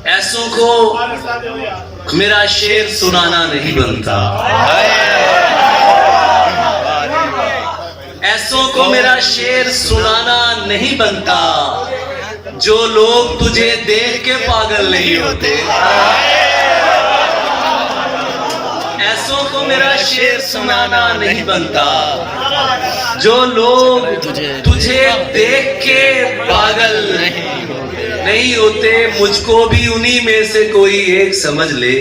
ऐसों को मेरा शेर सुनाना नहीं बनता, ऐसों को मेरा शेर सुनाना नहीं बनता, जो लोग तुझे देख के पागल नहीं होते। ऐसों को मेरा शेर सुनाना नहीं बनता, जो लोग तुझे देख के पागल नहीं होते। मुझको भी उन्हीं में से कोई एक समझ ले,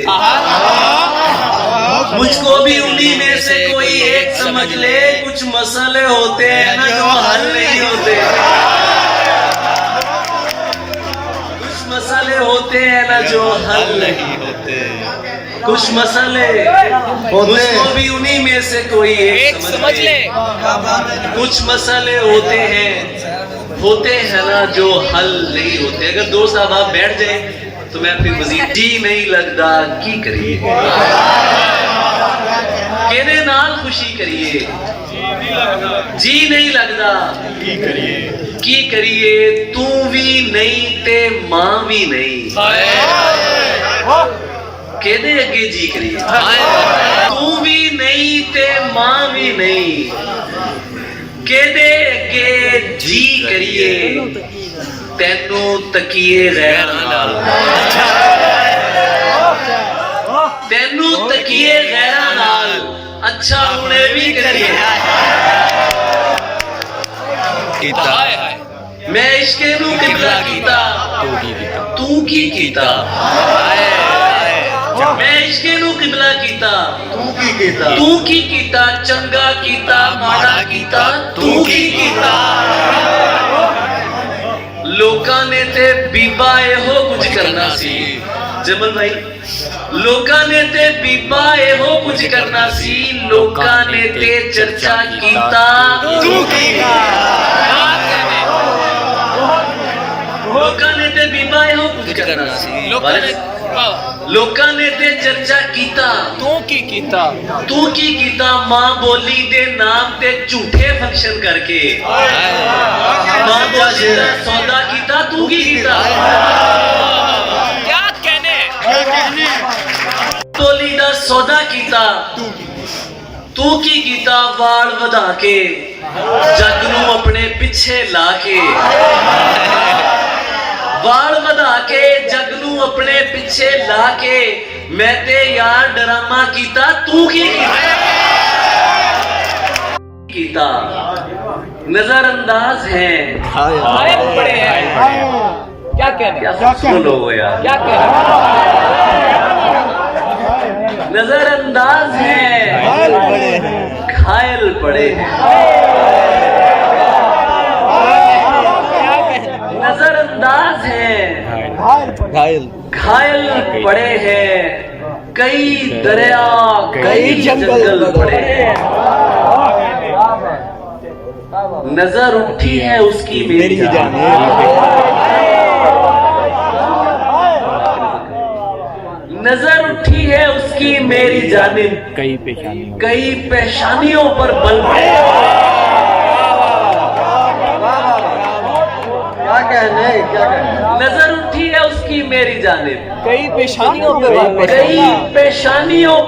मुझको भी उन्हीं में से कोई एक समझ ले। कुछ मसले होते हैं ना जो हल नहीं होते, कुछ मसले होते हैं ना जो हल नहीं होते, कुछ मसले मुझको भी उन्हीं में से कोई एक समझ ले। कुछ मसले होते हैं ना जो हल नहीं होते। अगर दोस्त साहब आप बैठ जाए तो मैं फिर मजीद जी नहीं लगता की करिए, केने नाल खुशी करिए, जी नहीं लगता की करिए। तू भी नहीं ते मां भी नहीं, केदे अगे जी करिए। तू भी नहीं ते मां भी नहीं, केदे अगे जी करिए। तेनू तकिए गैरां नाल, तेनू तकिए गैरां नाल अच्छा हुणे भी करिए। मैं इश्के नू किबला कीता, तू की कीता। मैं इश्के नू किबला कीता, तू की कीता। चंगा कीता माड़ा कीता, तू की कीता। लोकां ने ते बीबा एहो कुछ करना सी, जमल भाई, लोकां ने ते बीबा एहो कुछ करना सी। लोकां ने ते चर्चा कीता, तू कीता। लोकां ने ते बीबा एहो कुछ करना सी, लोकां ने ते चर्चा कीता, तू की कीता। तू की कीता मां बोली दे नाम ते झूठे फंक्शन करके। मां बोली दा सौदा कीता, तू की कीता। क्या कहने बोली दा सौदा कीता, तू की कीता। वाल वधा के जग नू अपने पिछे ला के, वाल वधा के जग नू अपने पिछे ला के। मैं ते यार ड्रामा कीता, तू की कीता। नजरअंदाज है बड़े हैं, क्या कहने सुनो यार, क्या कहने। नजरअंदाज है घायल पड़े हैं, नजरअंदाज है घायल पड़े हैं। कई दरिया कई जंगल पड़े हैं। नजर उठी है उसकी मेरी जानिब, नजर उठी है उसकी मेरी जानिब। कई पेशानियों पर बल पड़े। क्या कहने नजर उठी है उसकी मेरी जानिब। कई पेशानियों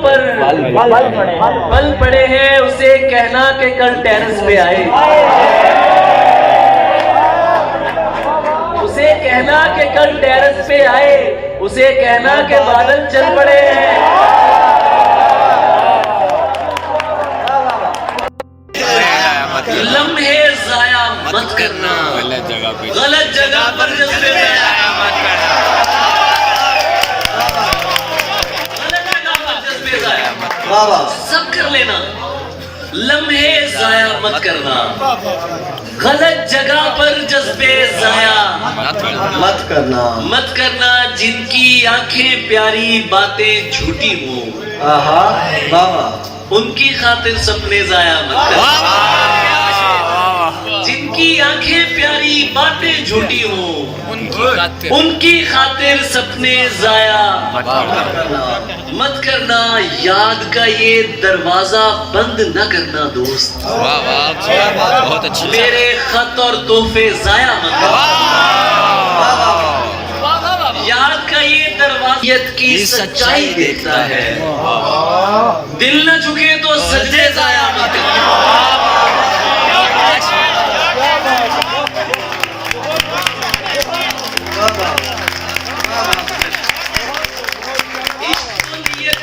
पर बल पड़े हैं। उसे कहना कि कल टेरेस पे आए, उसे कहना कि कल टेरेस पे आए। उसे कहना कि बादल चल पड़े हैं। लम्हे जाया मत करना, गलत जगह पर जज्बे जाया मत करना, गलत जगह पर जज्बे जाया मत करना। सब कर लेना, लम्हे जाया मत करना, गलत जगह पर जज्बे जाया मत करना। जिनकी आंखें प्यारी बातें झूठी हो, उनकी खातिर सपने जाया मत करना। जिनकी आंखें प्यारी बातें झूठी हो, उनकी खातिर सपने जाया मत करना। याद का ये दरवाजा बंद न करना दोस्त, बहुत अच्छी। मेरे खत और तोहफे जाया मत करना। याद का ये नीयत की सच्चाई देखता है। दिल न झुके तो सजदे जाया मत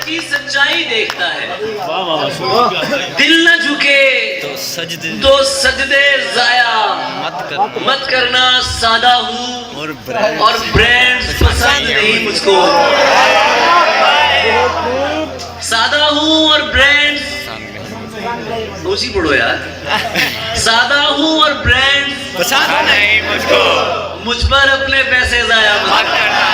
की सच्चाई देखता है। दिल न झुके तो सजदे जाया मत करना। सादा हूँ और ब्रांड्स पसंद नहीं मुझको। सादा हूँ और ब्रांड्स उसी पढ़ो यार। सादा हूँ और ब्रांड्स पसंद नहीं मुझको। मुझ पर अपने पैसे जाया मत करना।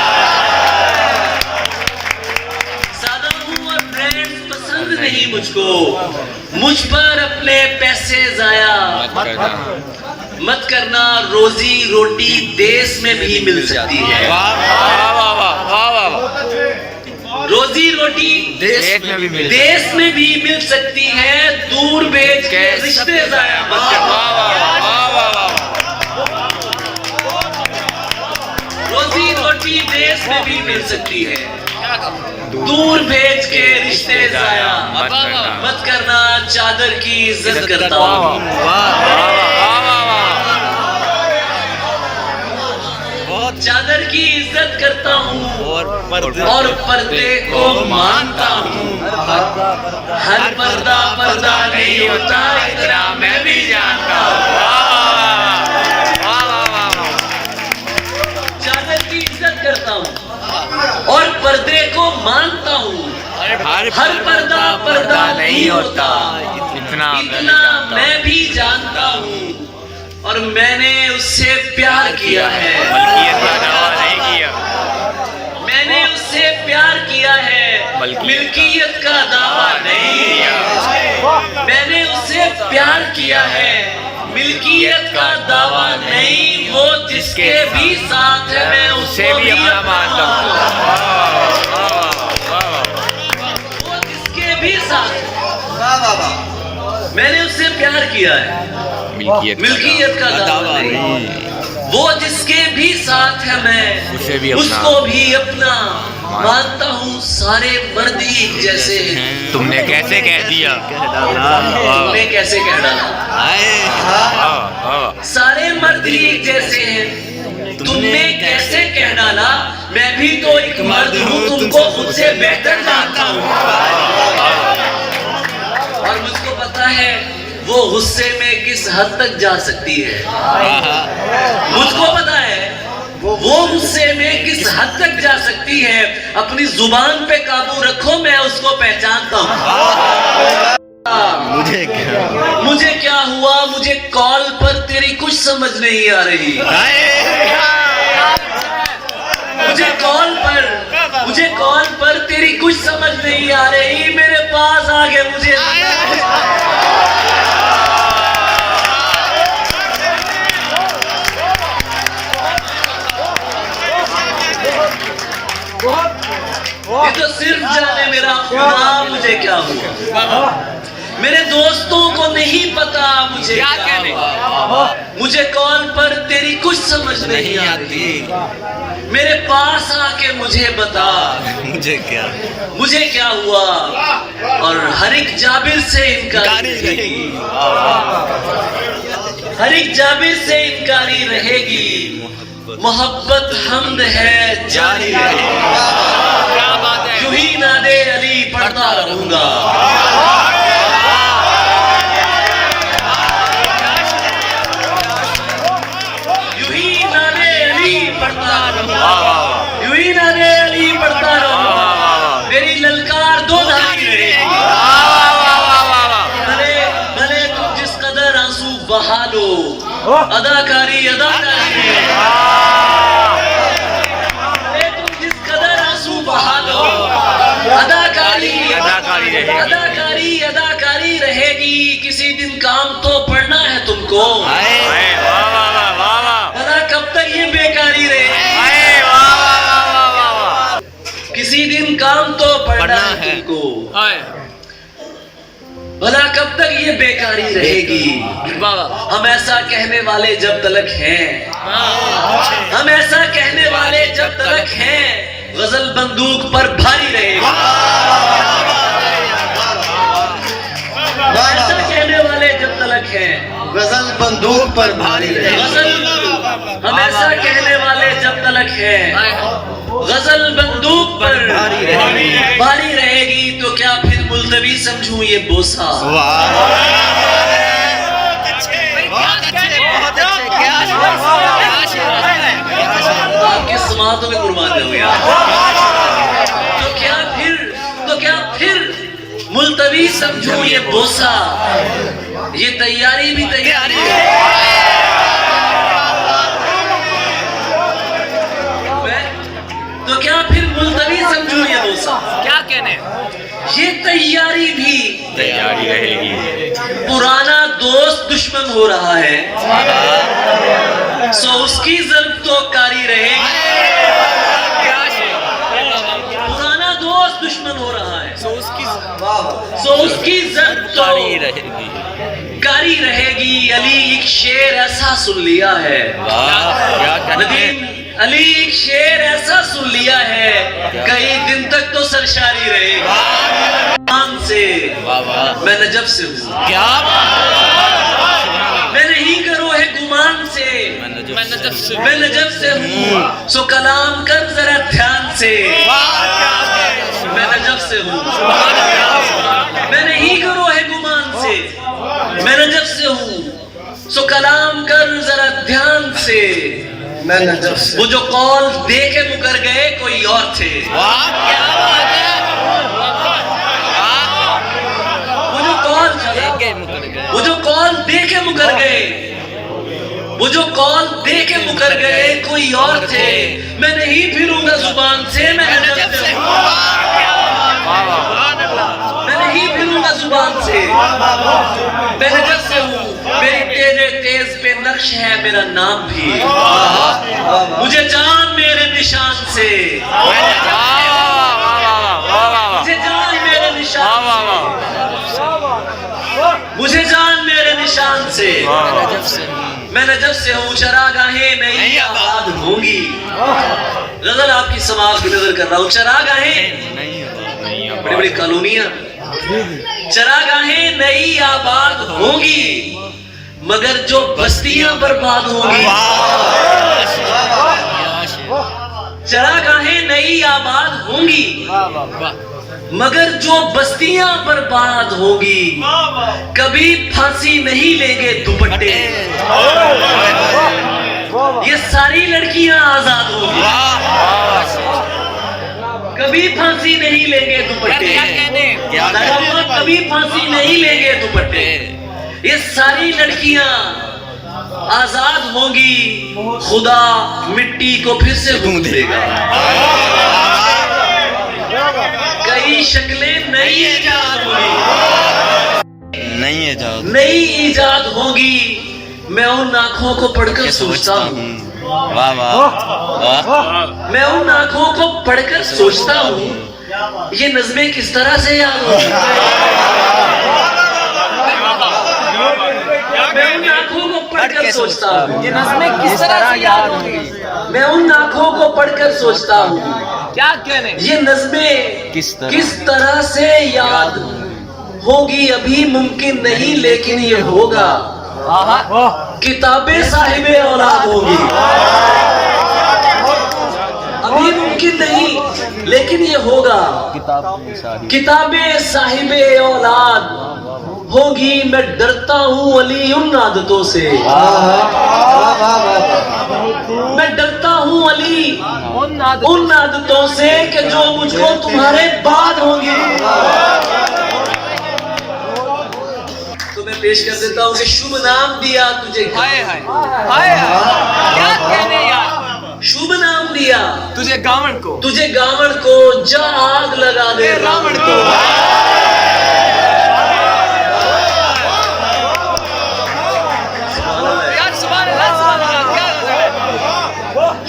नहीं मुझको, मुझ पर अपने पैसे जाया मत करना। रोजी रोटी देश में भी मिल सकती है। रोजी रोटी देश में भी मिल सकती है। दूर भेज के रिश्ते जाया मत करना। रोजी रोटी देश में भी मिल सकती है। दूर भेज के रिश्ते जाया मत करना। चादर की इज्जत करता हूँ। चादर की इज्जत करता हूँ और पर्दे को मानता हूँ। हर पर्दा नहीं होता, इतना मैं भी जानता हूँ। चादर की इज्जत करता हूँ और पर्दे को मानता हूँ। हर पर्दा नहीं होता, इतना मैं भी जानता हूँ। और मैंने उससे प्यार किया है। मैंने उससे प्यार किया है, मिल्कियत का दावा नहीं। मैंने उससे प्यार किया है, मिल्कियत का दावा नहीं। वो जिसके भी साथ है मैं उसे भी अपना मानता हूँ। वो जिसके भी साथ, मैंने उससे प्यार किया है, मिल्कियत का दावा नहीं। वो जिसके भी साथ है मैं उसको भी अपना मानता हूँ। सारे मर्द एक जैसे हैं। तुमने कैसे कह दिया? तुमने कैसे कह डाला? सारे मर्द एक जैसे हैं। तुमने कैसे कह डाला? मैं भी तो एक मर्द हूँ, तुमको खुद से बेहतर जानता हूँ। और मुझको पता है वो गुस्से में किस हद तक जा सकती है। मुझको पता है वो गुस्से में किस हद तक जा सकती है। अपनी जुबान पे काबू रखो, मैं उसको पहचानता हूँ। मुझे क्या हुआ? मुझे कॉल पर तेरी कुछ समझ नहीं आ रही। मुझे कॉल पर तेरी कुछ समझ नहीं आ रही। मेरे पास आके मुझे ये तो सिर्फ जाने मेरा खुदा मुझे क्या हुआ। मेरे दोस्तों को नहीं पता मुझे क्या हुआ। मुझे कॉल पर तेरी कुछ समझ नहीं आती। मेरे पास आके मुझे बता मुझे क्या हुआ। और हर एक जाबिर से इनकारी रहेगी। हर एक जाबिर से इनकारी रहेगी। मोहब्बत हमद है जारी रहेगी। यूं ही नादे अली पढ़ता रहूंगा। यूं ही नादे अली पढ़ता रहूंगा। यूं ही नादे अली पढ़ता रहूंगा। मेरी ललकार दो धारी रहेगी। भले तुम जिस कदर आंसू बहा लो, अदाकारी अदाकारी रहेगी। किसी दिन काम तो पढ़ना है तुमको। भला कब तक ये बेकारी रहेगी? किसी दिन काम तो पढ़ना है तुमको। भला कब तक ये बेकारी रहेगी? हम ऐसा कहने वाले जब तलक हैं, हम ऐसा कहने वाले जब तलक हैं। गजल बंदूक पर भारी रहेगी। ऐसा कहने वाले जब तलक हैं, गजल बंदूक पर भारी रहेगी। गजल हमेशा कहने वाले जब तलक हैं, गजल बंदूक पर भारी रहेगी, तो क्या फिर मुल्तवी समझूं ये बोसा। आपकी समातों में कुर्बान हो गया। तो क्या फिर मुल्तवी समझूं ये बोसा। ये तैयारी भी तैयारी है। तो क्या फिर मुल्तवी समझूं ये बोसा। क्या कहने, ये तैयारी भी तैयारी रहेगी। पुराना दोस्त दुश्मन हो रहा है, सो उसकी जल्द तो कारी रहेगी। पुराना दोस्त दुश्मन हो रहा है, सो उसकी जल्द तो कारी रहेगी। अली एक शेर ऐसा सुन लिया है, नदीम अली एक शेर ऐसा सुन लिया है, कई दिन तक तो सरशारी रहेगी। से मैं नजफ से हूँ, क्या मैं नहीं करो है गुमान से, मैं नजफ से हूँ, सो कलाम कर जरा ध्यान से। मैं नजफ से हूँ, मैं नहीं करो है गुमान से, मैं नजफ से हूँ, सो कलाम कर जरा ध्यान से। मैं नजफ से। वो जो कॉल दे के मुकर गए कोई और थे, वो जो कॉल दे के मुकर गए, वो जो कॉल दे के मुकर गए कोई और थे। मैं नहीं फिरूंगा जुबान से, मैं नजफ से हूँ, मैं नहीं फिरूंगा जुबान से, मैं नजफ से हूँ। मेरी तेरे तेज पे नक्श है मेरा नाम भी, मुझे जान मेरे निशान से, मुझे जान मेरे निशान से, मुझे जान मेरे निशान से। मैं नजफ से हूँ, चरागाहें नई आबाद होंगी। गजल आपकी समाज की नजर कर रहा हूँ। चरागाहें बड़ी बड़ी कॉलोनियां, चरागाहें नई आबाद होंगी, मगर जो बस्तियां बर्बाद होंगी। चरागाहें नई आबाद होंगी, मगर जो बस्तियां बर्बाद होगी। कभी फांसी नहीं लेंगे दुपट्टे, ये सारी लड़कियां आजाद होंगी। कभी फांसी नहीं लेंगे दुपट्टे, कभी फांसी नहीं लेंगे दुपट्टे, ये सारी लड़कियां आजाद होंगी। खुदा मिट्टी को फिर से गूंथ देगा, कई शक्लें नई ईजाद होंगी, नई ईजाद होगी। मैं उन आंखों को पढ़कर सोचता हूँ, मैं उन आंखों को पढ़कर सोचता हूँ, ये नज़्में किस तरह से याद होंगी। मैं उन आंखों को पढ़कर सोचता हूँ, ये नज़्में किस तरह से याद होंगी। मैं उन आंखों को पढ़कर सोचता हूँ, क्या कहने, ये नज़्में किस तरह से याद होगी। अभी मुमकिन नहीं लेकिन ये होगा, किताबें साहिबे औलाद होगी। अभी मुमकिन नहीं लेकिन ये होगा, किताबें साहिबे औलाद होगी। मैं डरता हूँ अली उन आदतों से, मैं डरता हूँ अली उन आदतों से कि जो मुझको तुम्हारे बाद होंगी। तो मैं पेश कर देता हूँ कि शुभ नाम दिया तुझे, क्या कहने यार, शुभ नाम दिया तुझे गावण को, तुझे गावण को, जा आग लगा दे रावण को।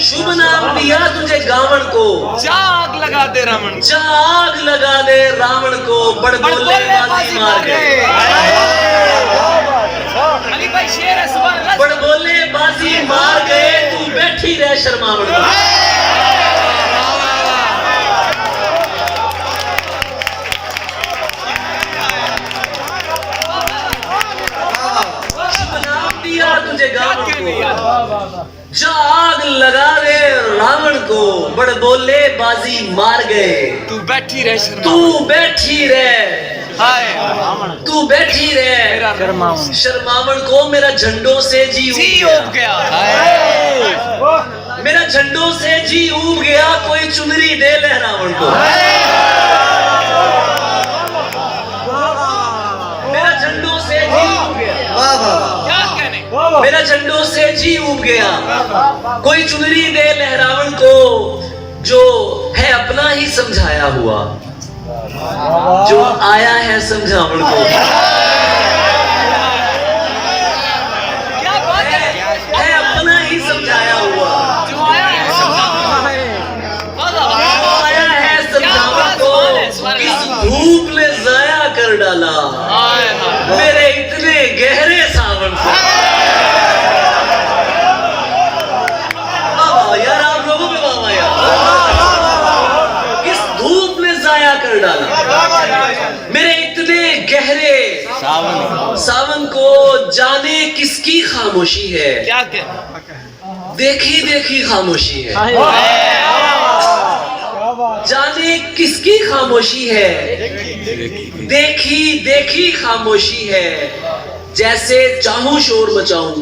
शुभ नाम दिया तुझे गावण को, जाग लगा दे रावण, जा आग लगा दे रावण को। बड़ बोले बाजी मार गए, अली भाई शेर है, सुभान अल्लाह। बड़ बोले बाजी मार गए, तू बैठी रह शर्मावण को। बोले बाजी मार गए, तू बैठी रह शर्मा तू बैठी रह, हाय तू बैठी रह, शर्मावण को मेरा झंडों से जी जी उब उब गया, गया मेरा झंडों से जी उब गया, कोई चुनरी दे लहरावण को, मेरा झंडों से जी उब गया, वाह वाह क्या कहने मेरा झंडों से जी उब गया, कोई चुनरी दे लहरावण को, जो है अपना ही समझाया हुआ, जो आया है समझावण को, क्या बात है है अपना ही समझाया हुआ, जो आया है आया है समझावण को, किस धूप ने जाया कर डाला मेरे इतने गहरे सावन को। वाह यार, आप लोगों पे वाह यार, किस धूप ने जाया कर डाला मेरे इतने गहरे सावन को, जाने किसकी खामोशी है, क्या कहने देखी देखी खामोशी है, जाने किसकी खामोशी है, देखी देखी खामोशी है, जैसे चाहूं शोर मचाऊं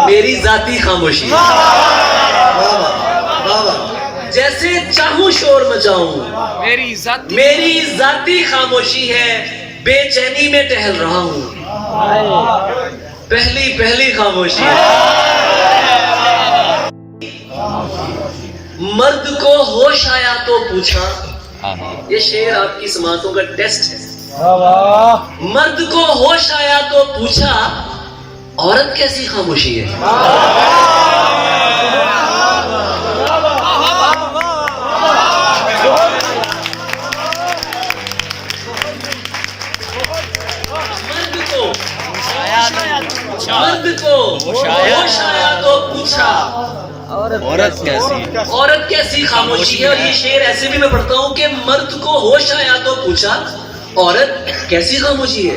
मेरी जाती खामोशी है, जैसे चाहूं शोर मचाऊं मेरी जाती खामोशी है, बेचैनी में टहल रहा हूं पहली पहली खामोशी है। मर्द को होश आया तो पूछा, ये शेर आपकी समातों का टेस्ट है, मर्द को होश आया तो पूछा औरत कैसी खामोशी है, मर्द को होश आया तो पूछा औरत कैसी खामोशी है। और ये शेर ऐसे भी मैं पढ़ता हूँ कि मर्द को होश आया तो पूछा औरत कैसी खामोशी है।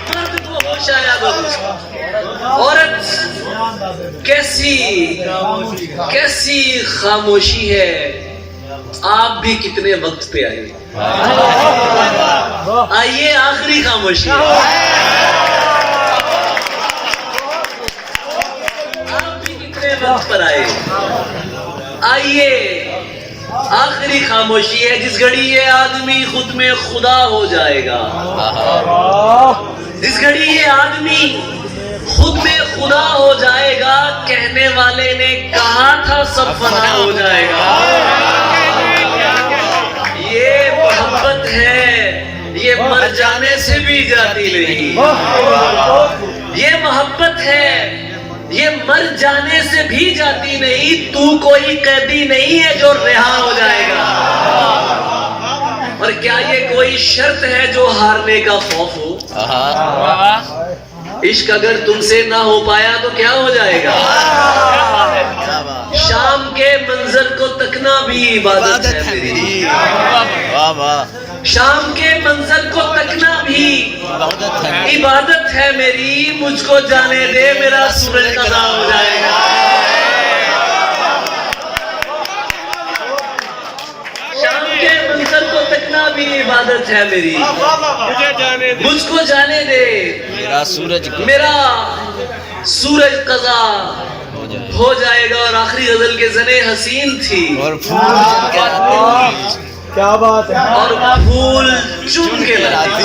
मर्द को होश आया तो पूछा औरत कैसी खामोशी है। आप भी कितने वक्त पे आए, आइए आखिरी खामोशी है। आप भी कितने वक्त पर आए, आइए आखिरी खामोशी है। जिस घड़ी ये आदमी खुद में खुदा हो जाएगा, जिस घड़ी ये आदमी खुद में खुदा हो जाएगा, कहने वाले ने कहा था सब फना हो जाएगा। ये मोहब्बत है, ये मर जाने से भी जाती नहीं। ये मोहब्बत है, ये मर जाने से भी जाती नहीं। तू कोई कैदी नहीं है जो रिहा हो जाएगा। और क्या ये कोई शर्त है जो हारने का खौफ हो? इश्क अगर तुमसे ना हो पाया तो क्या हो जाएगा? शाम के मंजर को तकना भी इबादत है मेरी। शाम के मंजर को तकना भी इबादत है मेरी। मुझको जाने दे, मेरा सूरज कज़ा हो जाएगा। शाम के मंजर को तकना भी इबादत है मेरी। मुझको जाने दे, मेरा सूरज कज़ा हो जाएगा। और आखिरी गजल के ज़ने हसीन थी और क्या बात है, और फूल चुन के लाती थी।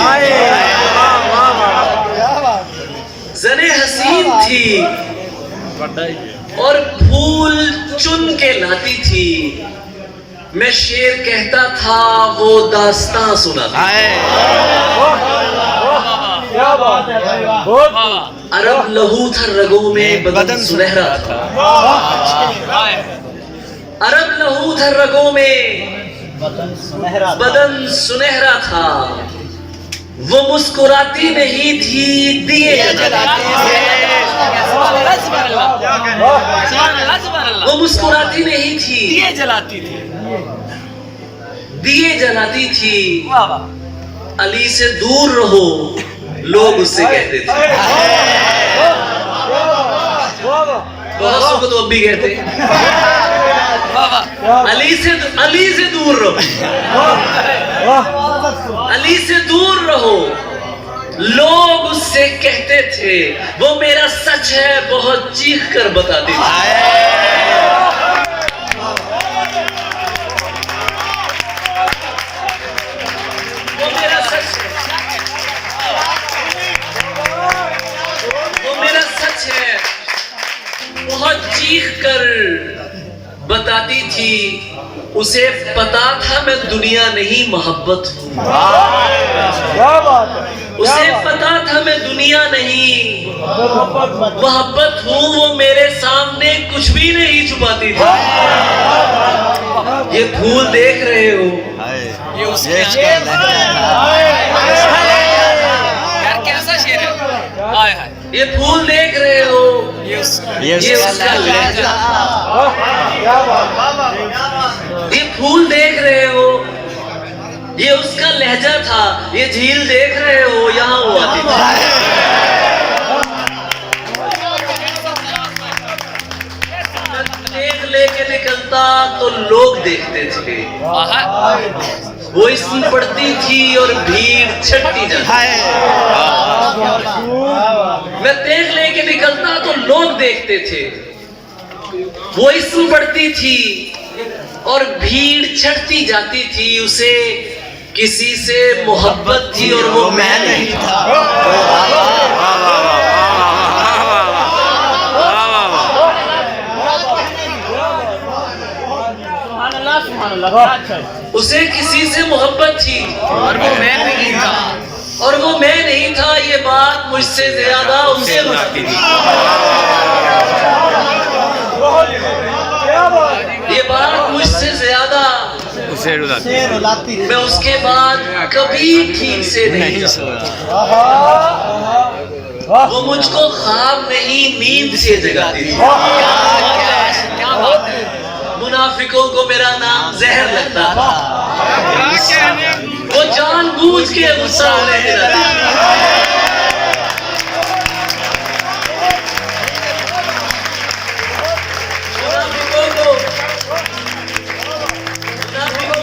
ज़ने हसीन थी और फूल चुन के लाती थी। मैं शेर कहता था, वो दास्तां सुनाती। क्या बात है भाई, अरब लहू था रगों में, बदन सुनहरा था। अरब लहू था रगों में, बदन सुनहरा था। वो मुस्कुराती नहीं थी, दिए जलाती थी। वो मुस्कुराती नहीं थी, दिए जलाती थी। दिए जलाती थी। अली से दूर रहो, लोग उससे कहते थे। बहुत से को तो अब भी कहते हैं। अली से दूर रहो, अली से दूर रहो, लोग उससे कहते थे। वो मेरा सच है बहुत चीख कर बताती थी। वो मेरा सच है, वो मेरा सच है बहुत चीख कर बताती थी। उसे पता था मैं दुनिया नहीं मोहब्बत हूँ। क्या बात है, उसे पता था मैं दुनिया नहीं मोहब्बत हूँ। वो मेरे सामने कुछ भी नहीं छुपाती थी। ये फूल देख रहे हो, ये उसका यार कैसा शेर है। हाय हाय ये फूल देख रहे हो, ये उसका ये उसका लहजा। क्या बात है, ये फूल देख रहे हो, ये उसका लहजा था। ये झील देख रहे हो, यहाँ वो आती थी। देख लेके निकलता तो लोग देखते थे। वो इसमें पड़ती थी और भीड़ छटती जाती। मैं तेग लेके निकलता तो लोग देखते थे। वो इसमें पड़ती थी और भीड़ छटती जाती थी। उसे किसी से मोहब्बत थी और वो मैं नहीं था। उसे किसी से मोहब्बत थी और वो मैं नहीं था। और वो मैं नहीं था। ये बात मुझसे ज्यादा उसे रुलाती थी। क्या बात है, ये बात मुझसे ज्यादा मैं उसके बाद कभी ठीक से नहीं सोया। वो मुझको ख्वाब नहीं नींद से जगाती थी। क्या बात है। मुनाफिकों को मेरा नाम जहर लगता था। वो जानबूझ के गुस्सा होने दिलाती थी। मुनाफिकों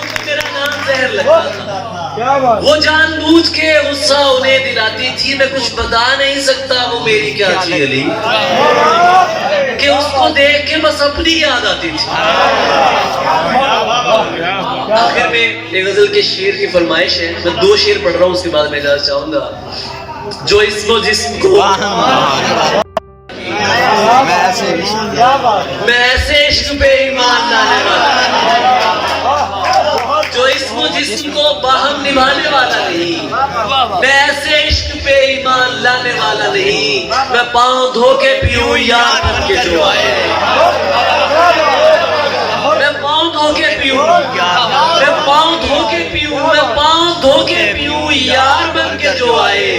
को मेरा नाम जहर लगता था। क्या बात, वो जानबूझ के गुस्सा उन्हें दिलाती थी। मैं कुछ बता नहीं सकता वो मेरी क्या थी अली, कि उसको देख के बस अपनी याद आती थी। आखिर में एक गजल के शेर की फरमाइश है। मैं 2 शेर पढ़ रहा हूँ, उसके बाद मैं इजाजत चाहूंगा। जो इसको जिसको क्या बात है, मैं ऐसे इश्क पे ईमान लाने वाला, जो इसको जिसको बाहम निभाने वाला नहीं। मैं ऐसे इश्क पे ईमान लाने वाला नहीं। मैं पाँव धो के पीऊं यार बन के जो आए। मैं पाँव धो के पीऊं, मैं पाँव धो के पीऊं, मैं पाँव धो के पीऊं यार बन के जो आए।